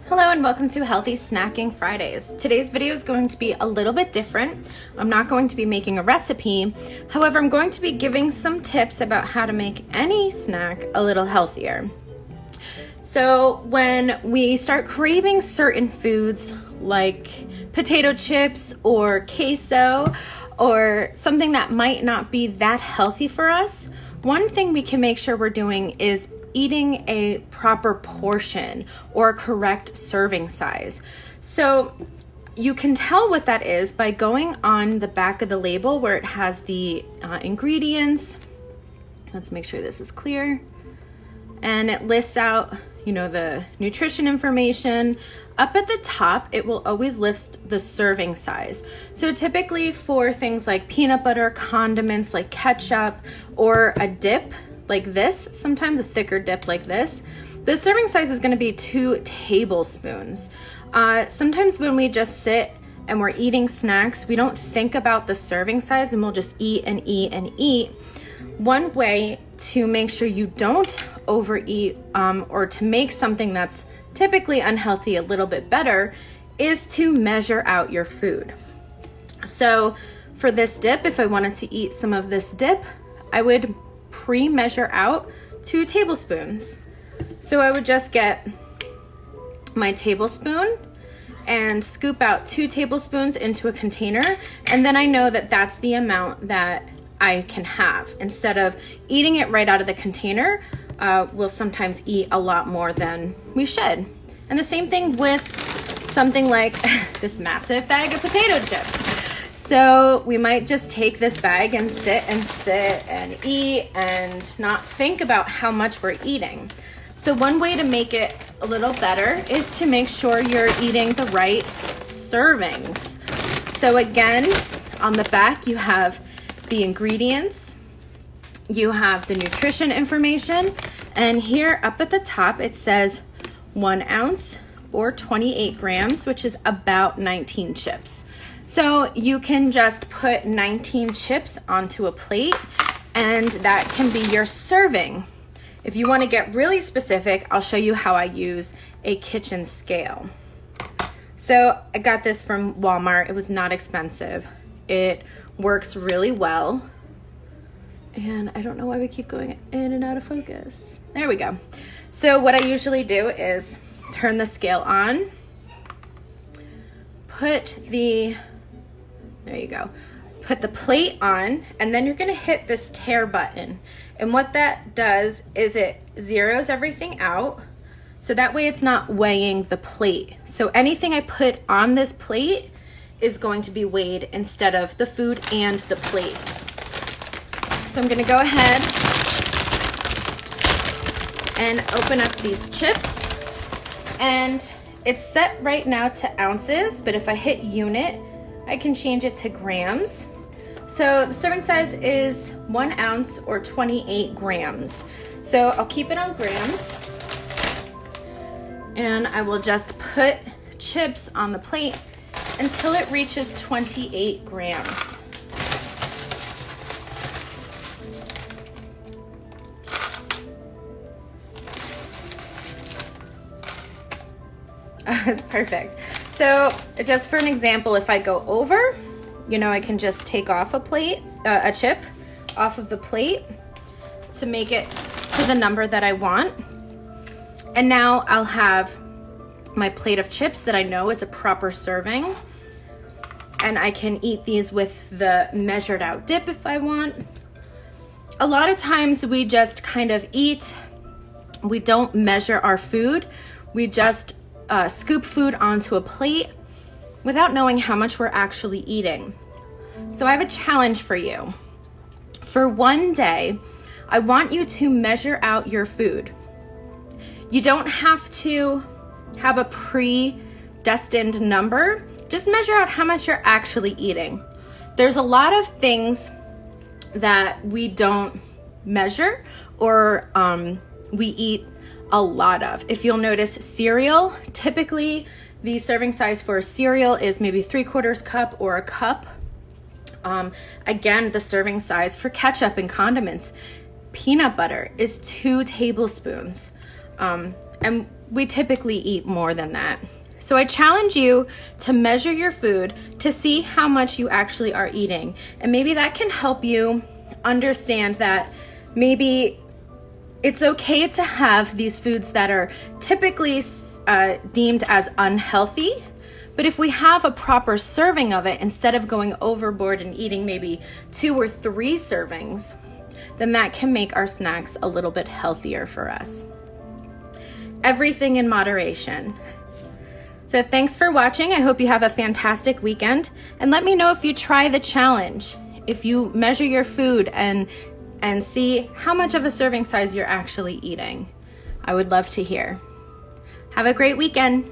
Hello and welcome to Healthy Snacking Fridays. Today's video is going to be a little bit different. I'm not going to be making a recipe. However, I'm going to be giving some tips about how to make any snack a little healthier. So when we start craving certain foods like potato chips or queso or something that might not be that healthy for us, one thing we can make sure we're doing is eating a proper portion or correct serving size. So you can tell what that is by going on the back of the label where it has the ingredients. Let's make sure this is clear. And it lists out, the nutrition information. Up at the top, it will always list the serving size. So typically for things like peanut butter, condiments like ketchup, or a dip like this, sometimes a thicker dip like this, the serving size is going to be 2 tablespoons. Sometimes when we just sit and we're eating snacks, we don't think about the serving size and we'll just eat and eat and eat. One way to make sure you don't overeat or to make something that's typically unhealthy a little bit better is to measure out your food. So for this dip, if I wanted to eat some of this dip, I would pre-measure out 2 tablespoons. So I would just get my tablespoon and scoop out 2 tablespoons into a container, and then I know that that's the amount that I can have. Instead of eating it right out of the container, we'll sometimes eat a lot more than we should. And the same thing with something like this massive bag of potato chips. So we might just take this bag and sit and eat and not think about how much we're eating. So one way to make it a little better is to make sure you're eating the right servings. So again, on the back, you have the ingredients, you have the nutrition information, and here up at the top, it says 1 ounce or 28 grams, which is about 19 chips. So you can just put 19 chips onto a plate and that can be your serving. If you want to get really specific, I'll show you how I use a kitchen scale. So I got this from Walmart. It was not expensive. It works really well. And I don't know why we keep going in and out of focus. There we go. So what I usually do is turn the scale on, put the plate on, and then you're gonna hit this tare button. And what that does is it zeroes everything out, so that way it's not weighing the plate. So anything I put on this plate is going to be weighed instead of the food and the plate. So I'm gonna go ahead and open up these chips. And it's set right now to ounces, but if I hit unit, I can change it to grams. So the serving size is 1 ounce or 28 grams. So I'll keep it on grams. And I will just put chips on the plate until it reaches 28 grams. That's perfect. So just for an example, if I go over, I can just take off a chip off of the plate to make it to the number that I want. And now I'll have my plate of chips that I know is a proper serving. And I can eat these with the measured out dip if I want. A lot of times we just kind of eat, we don't measure our food. We just scoop food onto a plate without knowing how much we're actually eating. So I have a challenge for you. For one day, I want you to measure out your food. You don't have to have a predestined number. Just measure out how much you're actually eating. There's a lot of things that we don't measure or we eat a lot of. If you'll notice cereal, typically the serving size for a cereal is maybe 3/4 cup or a cup. Again, the serving size for ketchup and condiments, peanut butter is 2 tablespoons. And we typically eat more than that. So I challenge you to measure your food to see how much you actually are eating. And maybe that can help you understand that maybe it's okay to have these foods that are typically deemed as unhealthy. But if we have a proper serving of it, instead of going overboard and eating maybe 2 or 3 servings, then that can make our snacks a little bit healthier for us. Everything in moderation. So thanks for watching. I hope you have a fantastic weekend. And let me know if you try the challenge, if you measure your food and see how much of a serving size you're actually eating. I would love to hear. Have a great weekend.